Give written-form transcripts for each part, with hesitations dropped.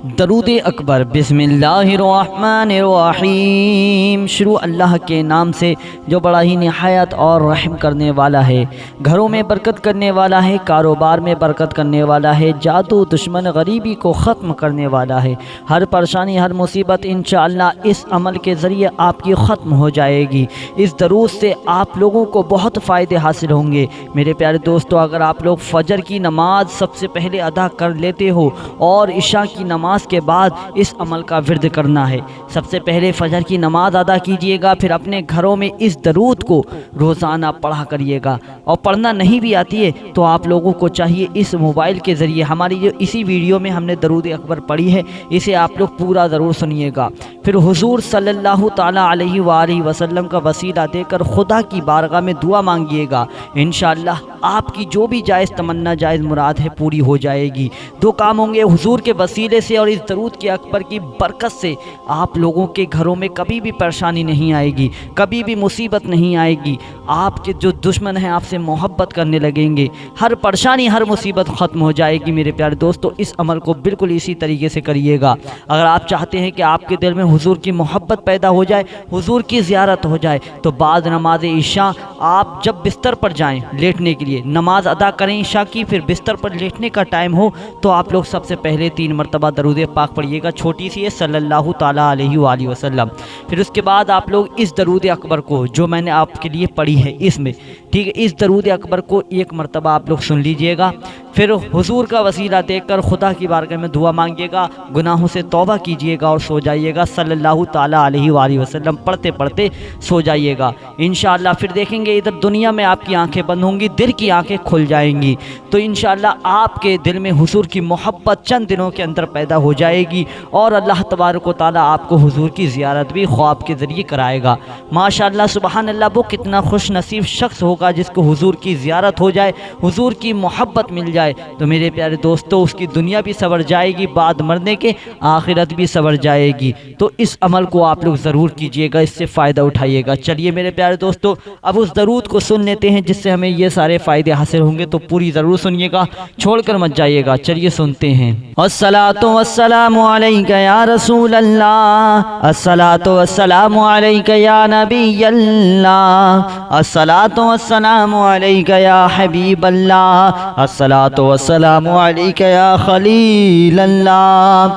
दरूद अकबर। बिस्मिल्लाहिर्रहमानिर्रहीम। शुरू अल्लाह के नाम से जो बड़ा ही निहायत और रहम करने वाला है, घरों में बरकत करने वाला है, कारोबार में बरकत करने वाला है, जादू दुश्मन गरीबी को ख़त्म करने वाला है। हर परेशानी हर मुसीबत इंशाअल्लाह इस अमल के ज़रिए आपकी ख़त्म हो जाएगी। इस दरूद से आप लोगों को बहुत फ़ायदे हासिल होंगे। मेरे प्यारे दोस्तों, अगर आप लोग फ़जर की नमाज सबसे पहले अदा कर लेते हो और इशा की नमाज के बाद इस अमल का विर्द करना है। सबसे पहले फ़जर की नमाज अदा कीजिएगा, फिर अपने घरों में इस दरूद को रोज़ाना पढ़ा करिएगा। और पढ़ना नहीं भी आती है तो आप लोगों को चाहिए इस मोबाइल के ज़रिए हमारी जो इसी वीडियो में हमने दरूद अकबर पढ़ी है, इसे आप लोग पूरा ज़रूर सुनिएगा। फिर हुजूर सल्लल्लाहु ताला अलैहि वसल्लम का वसीला देकर खुदा की बारगाह में दुआ मांगिएगा। इंशाअल्लाह आपकी जो भी जायज़ तमन्ना जायज़ मुराद है पूरी हो जाएगी। दो काम होंगे हुजूर के वसीले से और इस दरूद के अकबर की बरकत से। आप लोगों के घरों में कभी भी परेशानी नहीं आएगी, कभी भी मुसीबत नहीं आएगी। आपके जो दुश्मन हैं आपसे मोहब्बत करने लगेंगे, हर परेशानी हर मुसीबत ख़त्म हो जाएगी। मेरे प्यारे दोस्तों, इस अमल को बिल्कुल इसी तरीके से करिएगा। अगर आप चाहते हैं कि आपके दिल में हुजूर की मोहब्बत पैदा हो जाए, हुजूर की ज़ियारत हो जाए, तो बाद नमाज इशा आप जब बिस्तर पर जाएं लेटने के लिए, नमाज अदा करें इशा की, फिर बिस्तर पर लेटने का टाइम हो तो आप लोग सबसे पहले 3 मरतबा दरूद पाक पढ़िएगा। छोटी सी है सल्लल्लाहु ताला अलैहि वसल्लम। फिर उसके बाद आप लोग इस दरूद अकबर को जो मैंने आपके लिए पढ़ी है इसमें, ठीक है, इस दरूद अकबर को 1 मरतबा आप लोग सुन लीजिएगा। फिर हुजूर का वसीला देखकर खुदा की बारगाह में दुआ मांगिएगा, गुनाहों से तौबा कीजिएगा और सो जाइएगा। सल्लल्लाहु ताला अलैहि वसल्लम पढ़ते पढ़ते सो जाइएगा इंशाअल्लाह। फिर देखेंगे इधर दुनिया में आपकी आंखें बंद होंगी, दिल की आंखें खुल जाएंगी। तो इंशाअल्लाह आपके दिल में हुजूर की मोहब्बत चंद दिनों के अंदर पैदा हो जाएगी और अल्लाह तबारक व तआला आपको हुजूर की ज़ियारत भी ख्वाब के ज़रिए कराएगा। माशाअल्लाह सुबहान अल्लाह, वो कितना खुश नसीब शख्स होगा जिसको हुजूर की ज़ियारत हो जाए, हुजूर की मोहब्बत मिल जाए। तो मेरे प्यारे दोस्तों, उसकी दुनिया भी सवर जाएगी, बाद मरने के आखिरत भी सवर जाएगी। तो इस अमल को आप लोग ज़रूर कीजिएगा, इससे फ़ायदा उठाइएगा। चलिए मेरे प्यारे दोस्तों, अब उस दरूद को सुन लेते हैं जिससे हमें ये सारे फ़ायदे हासिल होंगे। तो पूरी ज़रूर सुनिएगा, छोड़कर मत जाइएगा। चलिए सुनते हैं। अस्सलातु वस्सलामु अलैका या रसूल अल्लाह, अस्सलातु वस्सलामु अलैका या नबी अल्लाह, अस्सलातु वस्सलामु अलैका या हबीब अल्लाह, अस्सलातु वस्सलामु अलैका या खलील अल्लाह,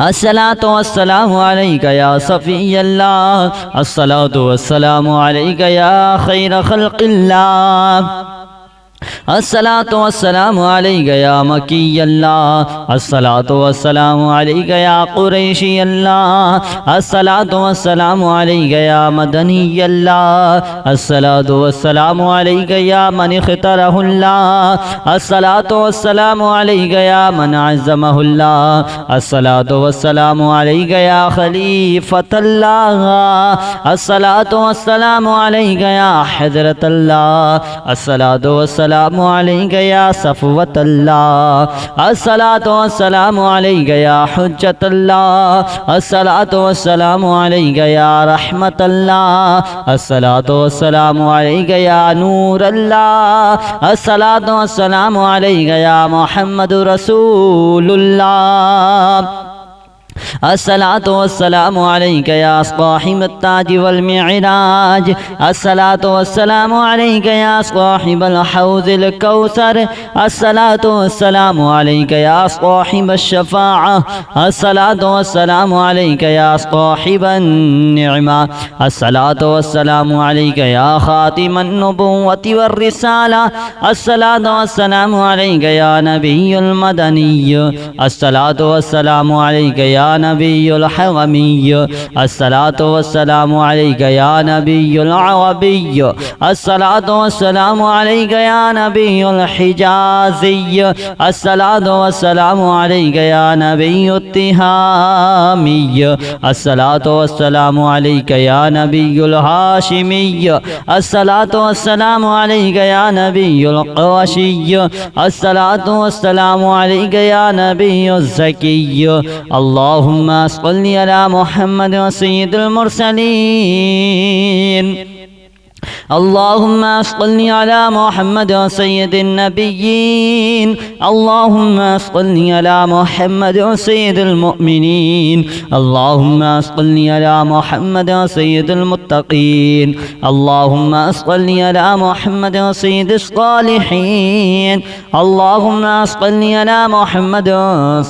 अस्सलातु वस्सलामु अलैका या सफ़ी अल्लाह, अस्सलातु वस्सलामु अलैका या खैर खल्क़िल्लाह, अस्सलातु वस्सलामु अलैका या मकी अल्लाह, अस्सलातु वस्सलामु अलैका या कुरैशी अल्लाह, अस्सलातु वस्सलामु अलैका या मदनी अल्लाह, अस्सलातु वस्सलामु अलैका या मन इख्तरहुल्लाह, अस्सलातु वस्सलामु अलैका या मन अज़्ज़महुल्लाह, अस्सलातु वस्सलामु अलैका या खलीफतल्लाह, अस्सलातु वस्सलामु अलैका या हज़रतल्लाह, अस्सलातु वस्सलामु अलैका या सफ़वतल्लाह, अस्सलातु वस्सलामु अलैका या हुज्जतल्लाह, अस्सलातु वस्सलामु अलैका या रहमतल्लाह, अस्सलातु वस्सलामु अलैका या नूरल्लाह, अस्सलातु वस्सलामु अलैका या मुहम्मदुर रसूलुल्लाह, अस्सलातु वस्सलामु अलैका या साहिबत ताज वल मिअराज, अस्सलातु वस्सलामु अलैका या साहिबल हौज़िल कौसर, अस्सलातु वस्सलामु अलैका या साहिबश शफ़ाअह, अस्सलातु वस्सलामु अलैका या साहिबन निअमा, अस्सलातु वस्सलामु अलैका या खातिमन नबुव्वति वर रिसाला, अस्सलातु वस्सलामु अलैका या नबियुल मदनिय्य, अस्सलातु वस्सलामु अलैका या नबियुल हरमिय्य, अस्सलातु वस्सलामु अलैका या नबियुल अरबिय्य, अस्सलातु वस्सलामु अलैका या नबियुल हिजाज़िय्य, अस्सलातु वस्सलामु अलैका या नबियुत तिहामिय्य, अस्सलातु वस्सलामु अलैका या नबियुल हाशिमिय्य, अस्सलातु वस्सलामु अलैका या नबियुल क़ुरैशिय्य, अस्सलातु वस्सलामु अलैका या नबियुज़ ज़किय्य, अल्लाहुम्मा सल्लि अला मुहम्मद व सय्यिदिल मुरसलीन। اللهم صل على محمد سيد النبيين. اللهم صل على محمد سيد المؤمنين. اللهم صل على محمد سيد المتقين. اللهم صل على محمد سيد الصالحين. اللهم صل على محمد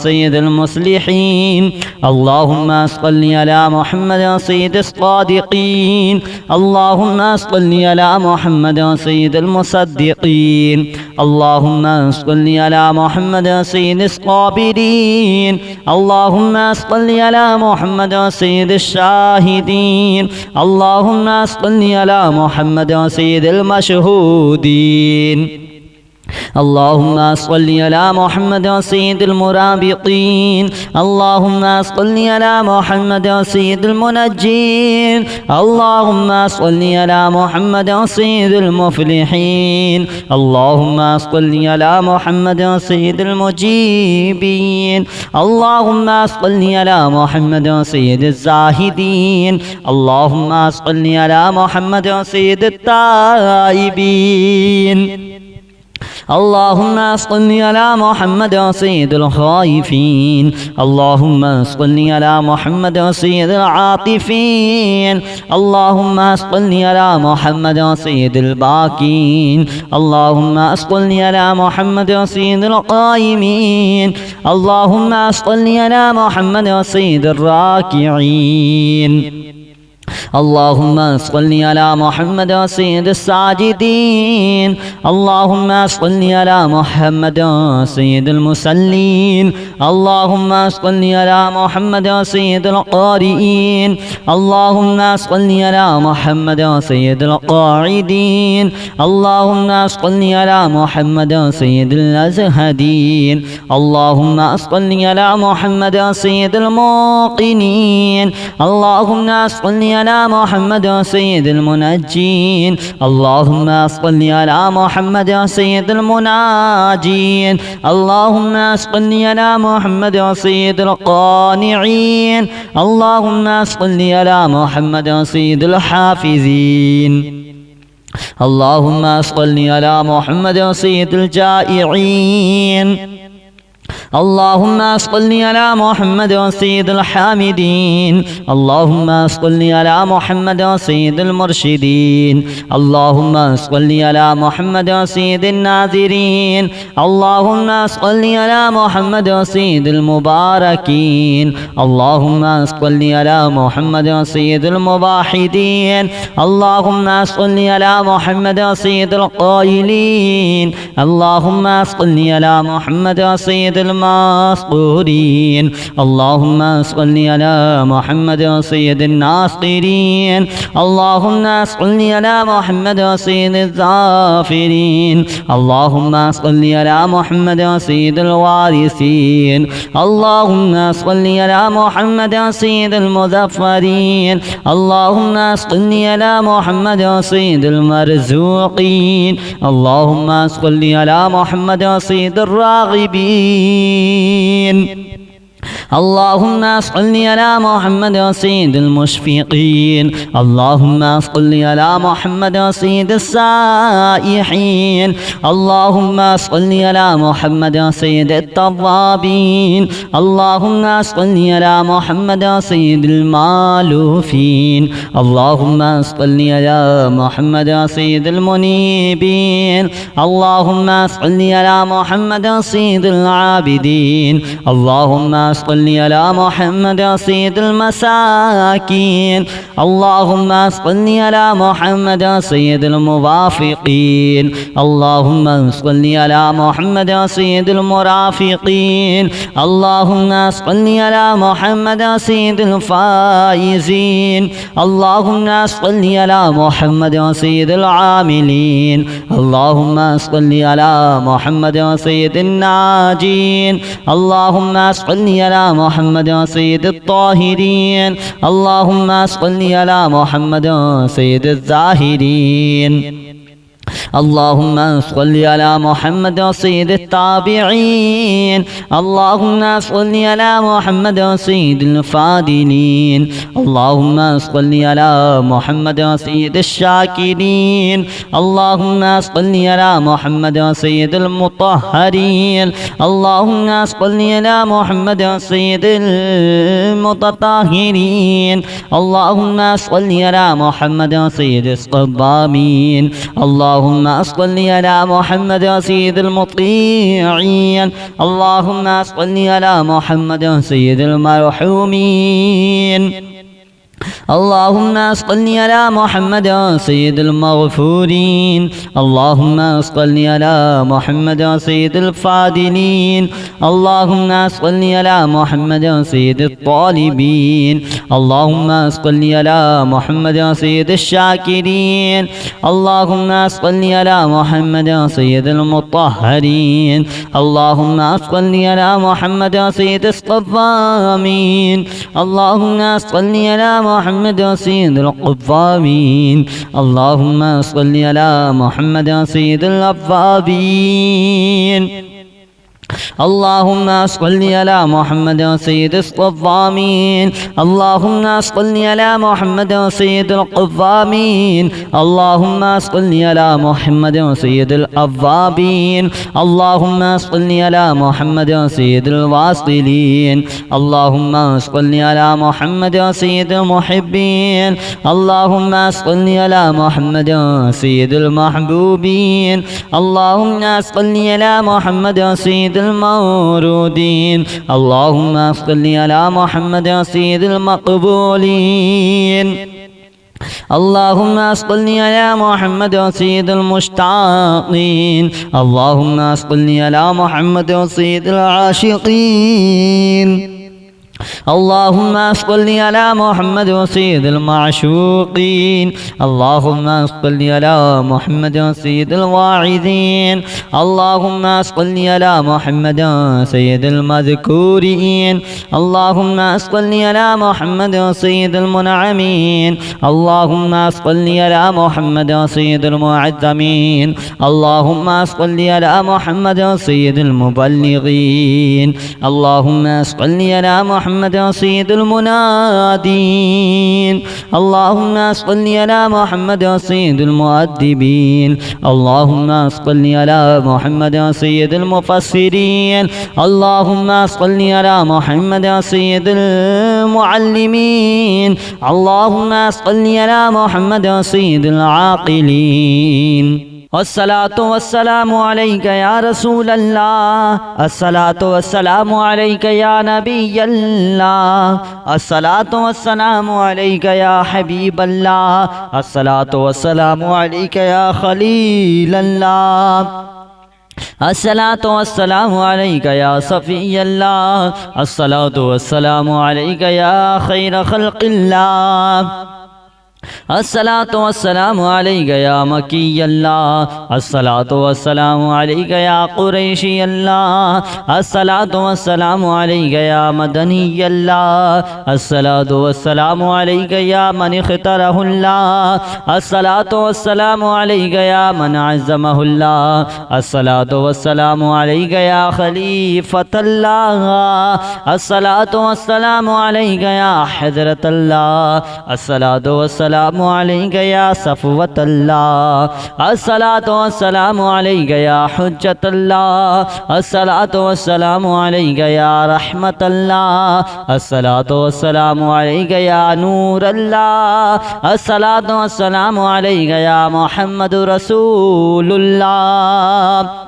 سيد المصلحين. اللهم صل على محمد سيد الصادقين. اللهم صل على محمد سيد المصدقين. اللهم صل على محمد سيد الصابرين. اللهم صل على محمد سيد الشاهدين. اللهم صل على محمد سيد المشهودين. اللهم صل على محمد سيد المرابطين. اللهم صل على محمد سيد المنجين. اللهم صل على محمد سيد المفلحين. اللهم صل على محمد سيد المجيبين. اللهم صل على محمد سيد الزاهدين. اللهم صل على محمد سيد التائبين. اللهم صل على محمد سيد الخائفين. اللهم صل على محمد سيد العاطفين. اللهم صل على محمد سيد الباكين. اللهم صل على محمد سيد القائمين. اللهم صل على محمد سيد الراكعين. اللهم صل على محمد سيد الساجدين. اللهم صل على محمد سيد المصلين. اللهم صل على محمد سيد القارئين. اللهم صل على محمد سيد القاعدين. اللهم صل على محمد سيد الأزهدين. اللهم صل على محمد سيد الموقنين. اللهم صل على محمد سيد المنجين. اللهم صل على محمد سيد المناجين. اللهم صل على محمد سيد القانعين. اللهم صل على محمد سيد الحافظين. اللهم صل على محمد سيد الجائعين. اللهم صل على محمد سيد الحامدين. اللهم صل على محمد سيد المرشدين. اللهم صل على محمد سيد الناذرين. اللهم صل على محمد سيد المباركين. اللهم صل على محمد سيد المباحدين. اللهم صل على محمد سيد القائلين. اللهم صل على محمد سيد المصقورين. اللهم صل على محمد سيد الناصرين. اللهم صل على محمد سيد الظافرين. اللهم صل على محمد سيد الوارثين. اللهم صل على محمد سيد المظفرين. اللهم صل على محمد سيد المرزوقين. اللهم صل على محمد سيد الراغبين. اللهم صل على محمد سيد المشفقين. اللهم صل على محمد سيد السائحين. اللهم صل على محمد سيد التوابين. اللهم صل على محمد سيد المالوفين. اللهم صل على محمد سيد المنيبين. اللهم صل على محمد سيد العابدين. اللهم صل على محمد سيد المساكين. اللهم صل على محمد سيد الموافقين. اللهم صل على محمد سيد المرافقين. اللهم صل على محمد سيد الفائزين. اللهم صل على محمد سيد العاملين. اللهم صل على محمد سيد الناجين. اللهم صل على محمد سيد الطاهرين. اللهم صل على محمد سيد الزاهدين. اللهم صل على محمد سيد التابعين اللهم صل على محمد سيد الفاضلين اللهم صل على محمد سيد الشاكرين اللهم صل على محمد سيد المطهرين اللهم صل على محمد سيد المتطهرين اللهم صل على محمد سيد الصبابين اللهم صل على محمد سيد المطيعين اللهم صل على محمد سيد المرحومين اللهم صل على محمد سيد المغفورين اللهم صل على محمد سيد الفاضلين اللهم صل على محمد سيد الطالبين اللهم صل على محمد سيد الشاكرين اللهم صل على محمد سيد المطهرين اللهم صل على محمد سيد الصوامين اللهم صل على محمد سيد القفامين اللهم صل على محمد سيد الأوابين اللهم صل على محمد سيد الصوامين اللهم صل على محمد سيد القوامين اللهم صل على محمد سيد الأوابين اللهم صل على محمد سيد الواصلين اللهم صل على محمد سيد المحبين اللهم صل على محمد سيد المحبوبين اللهم صل على محمد سيد المورودين اللهم صل على محمد سيد المقبولين اللهم صل على محمد سيد المشتاقين اللهم صل على محمد سيد العاشقين اللهم صل على محمد سيد المعشوقين اللهم صل على محمد سيد الواعظين اللهم صل على محمد سيد المذكورين اللهم صل على محمد سيد المنعمين اللهم صل على محمد سيد المعظمين اللهم صل على محمد سيد المبلغين اللهم صل على محمد سيد المنادين اللهم صل على محمد سيد المؤدبين اللهم صل على محمد سيد المفسرين اللهم صل على محمد سيد المعلمين اللهم صل على محمد سيد العاقلين والصلاة والسلام عليك يا رسول الله الصلاة والسلام عليك يا نبي الله الصلاة والسلام عليك يا حبيب الله الصلاة والسلام عليك يا خليل الله الصلاة والسلام عليك يا صفي الله الصلاة والسلام عليك يا خير خلق الله الصلاة والسلام عليك يا مكي الله الصلاة والسلام عليك يا قريشي الله الصلاة والسلام عليك يا مدني الله الصلاة والسلام عليك يا من اختاره الله الصلاة والسلام عليك يا من عزمه الله الصلاة والسلام عليك يا خليفة الله الصلاة والسلام عليك يا حضرة الله الصلاة والسلام عليك يا صفوة الله الصلاة والسلام عليك يا حجة الله الصلاة والسلام عليك يا رحمة الله الصلاة والسلام عليك يا نور الله الصلاة والسلام عليك يا محمد رسول الله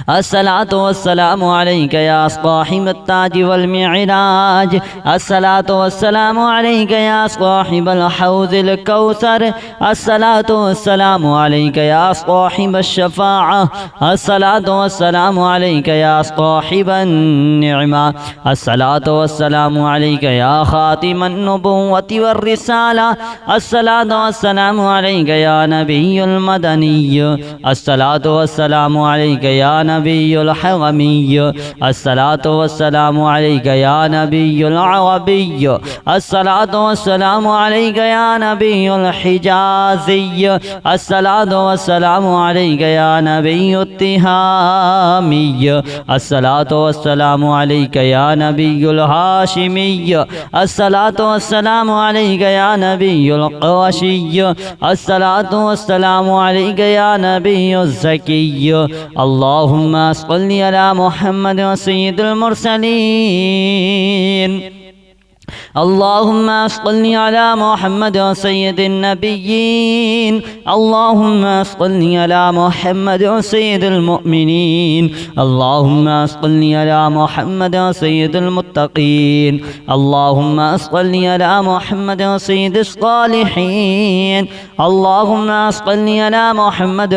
الصلاة والسلام عليك يا صاحب التاج والمعراج الصلاة والسلام عليك يا صاحب الحوض الكوثر الصلاة والسلام عليك يا صاحب الشفاعة الصلاة والسلام عليك يا صاحب النعمة الصلاة والسلام عليك يا خاتم النبوة والرسالة الصلاة والسلام عليك يا نبي المدني الصلاة والسلام عليك يا نبي الحرمي الصلاة والسلام عليك يا نبي العربي الصلاة والسلام عليك يا نبي الحجازي الصلاة والسلام عليك يا نبي التهامي الصلاة والسلام عليك يا نبي الهاشمي الصلاة والسلام عليك يا نبي القرشي الصلاة والسلام عليك يا نبي الزكي اللهم صل على محمد سيد المرسلين اللهم صل على محمد سيد النبيين اللهم صل على محمد سيد المؤمنين اللهم صل على محمد سيد المتقين اللهم صل على محمد سيد الصالحين اللهم صل على محمد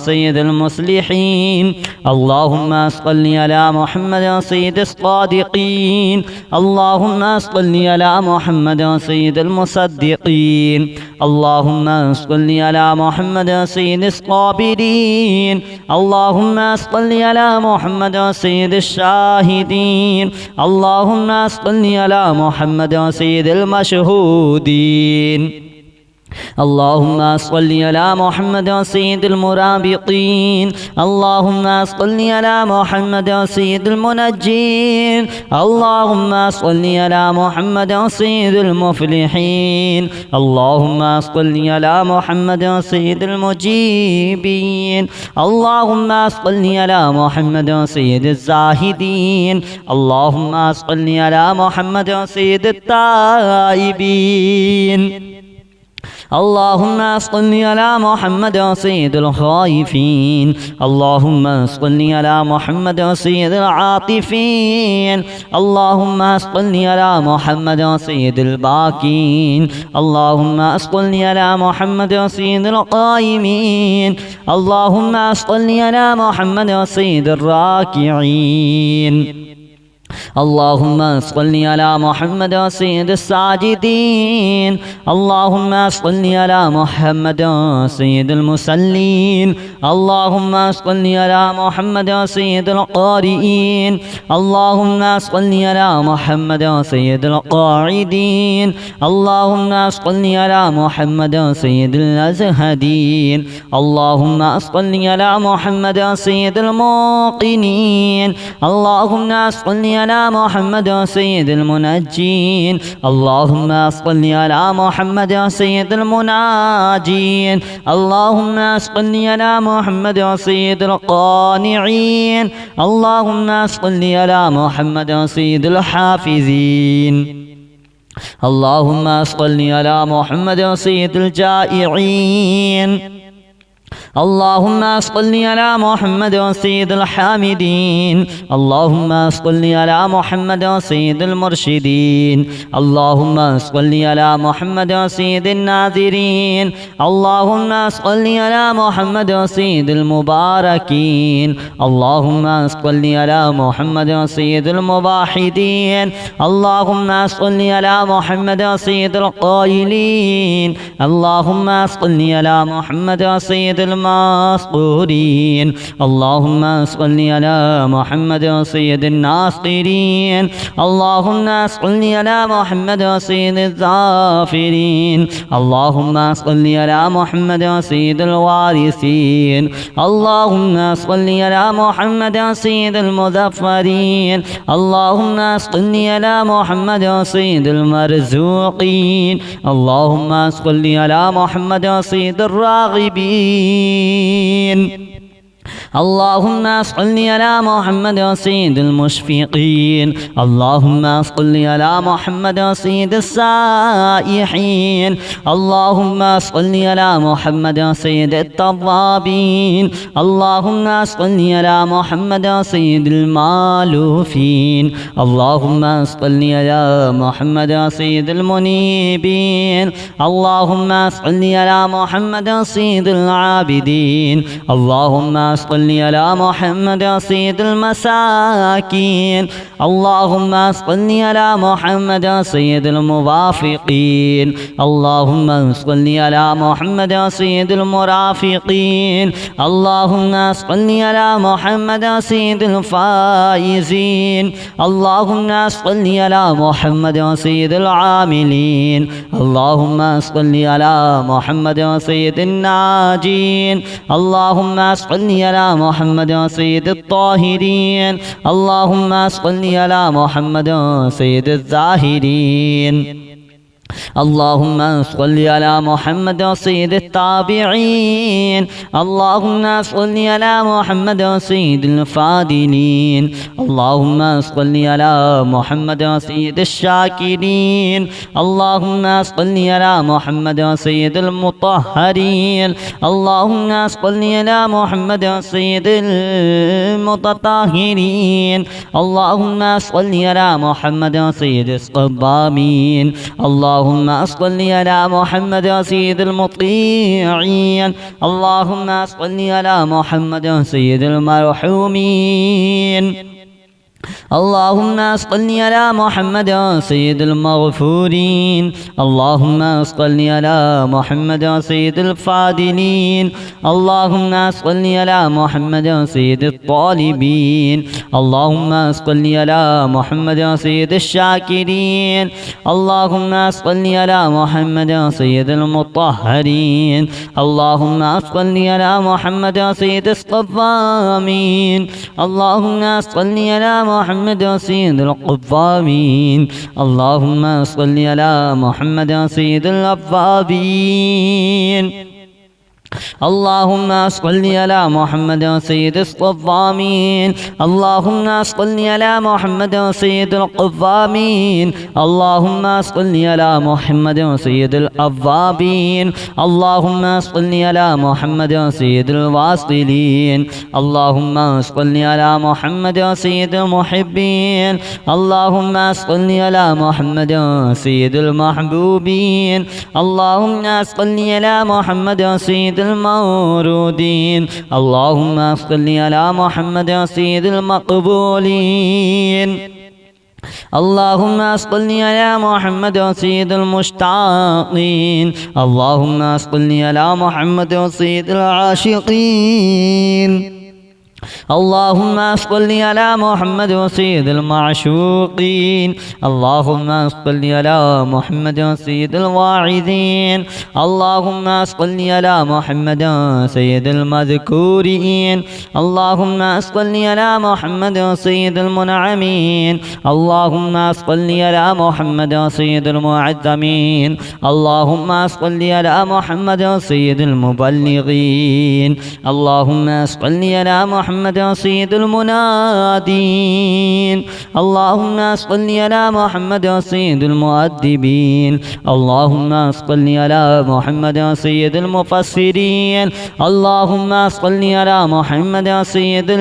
سيد المصلحين اللهم صل على محمد سيد الصادقين اللهم صل على محمد سيد المصدقين اللهم صل على محمد سيد الصابرين اللهم صل على محمد سيد الشاهدين اللهم صل على محمد سيد المشهودين اللهم صل على محمد سيد المرابطين اللهم صل على محمد سيد المنجين اللهم صل على محمد سيد المفلحين اللهم صل على محمد سيد المجيبين اللهم صل على محمد سيد الزاهدين اللهم صل على محمد سيد التائبين اللهم صل على محمد سيد الخائفين اللهم صل على محمد سيد العاطفين اللهم صل على محمد سيد الباكين اللهم صل على محمد سيد القائمين اللهم صل على محمد سيد الراكعين اللهم صل على محمد سيد الساجدين اللهم صل على محمد سيد المصلين اللهم صل على محمد سيد القارئين اللهم صل على محمد سيد القاعدين اللهم صل على محمد سيد الأزهدين اللهم صل على محمد سيد الموقنين اللهم صل على محمد سيد المنجين اللهم صل على محمد سيد المناجين اللهم صل على محمد سيد القانعين اللهم صل على محمد سيد الحافظين اللهم صل على محمد سيد الجائعين اللهم صل على محمد سيد الحامدين اللهم صل على محمد سيد المرشدين اللهم صل على محمد سيد الناذرين اللهم صل على محمد سيد المباركين اللهم صل على محمد سيد المباحدين اللهم صل على محمد سيد القائلين اللهم صل على محمد سيد المسطورين اللهم صل على محمد سيد الناصرين اللهم صل على محمد سيد الظافرين اللهم صل على محمد سيد الوارثين اللهم صل على محمد سيد المظفرين اللهم صل على محمد سيد المرزوقين اللهم صل على محمد سيد الراغبين اللهم صل على محمد سيد المشفقين اللهم صل على محمد سيد السائحين اللهم صل على محمد سيد التوابين اللهم صل على محمد سيد المالوفين اللهم صل على محمد سيد المنيبين اللهم صل على محمد سيد العابدين اللهم صل صل على محمد سيد المساكين اللهم صل على محمد سيد الموافقين اللهم صل على محمد سيد المرافقين اللهم صل على محمد سيد الفائزين اللهم صل على محمد سيد العاملين اللهم صل على محمد سيد الناجين اللهم صل على محمد سيد الطاهرين اللهم صل على محمد سيد الزاهرين اللهم صل على محمد سيد التابعين اللهم صل على محمد سيد الفاضلين اللهم صل على محمد سيد الشاكرين اللهم صل على محمد سيد المطهرين اللهم صل على محمد سيد المتطهرين اللهم صل على محمد سيد الصبامين اللهم صل على محمد سيد المطيعين اللهم صل على محمد سيد المرحومين اللهم صل على محمد سيد المغفورين اللهم صل على محمد سيد الفاضلين اللهم صل على محمد سيد الطالبين اللهم صل على محمد سيد الشاكرين اللهم صل على محمد سيد المطهرين اللهم صل على محمد سيد الصوامين اللهم صل على محمد سيد القوامين اللهم صل على محمد سيد الأوابين اللهم صل على محمد سيد الصوامين اللهم صل على محمد سيد القوامين اللهم صل على محمد سيد الأوابين اللهم صل على محمد سيد الواصلين اللهم صل على محمد سيد المحبين اللهم صل على محمد سيد المحبوبين اللهم صل على محمد سيد المورودين اللهم صل على محمد سيد المقبولين اللهم صل على محمد سيد المشتاقين اللهم صل على محمد سيد العاشقين اللهم صل على محمد سيد المعشوقين اللهم صل على محمد سيد الواعظين اللهم صل على محمد سيد المذكورين اللهم صل على محمد سيد المنعمين اللهم صل على محمد سيد المعظمين اللهم صل على محمد سيد المبلغين اللهم صل على محمد سيد المنادين اللهم صل على محمد سيد المؤدبين اللهم صل على محمد سيد المفسرين اللهم صل على محمد سيد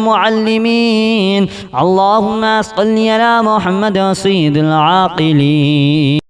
المعلمين اللهم صل على محمد سيد العاقلين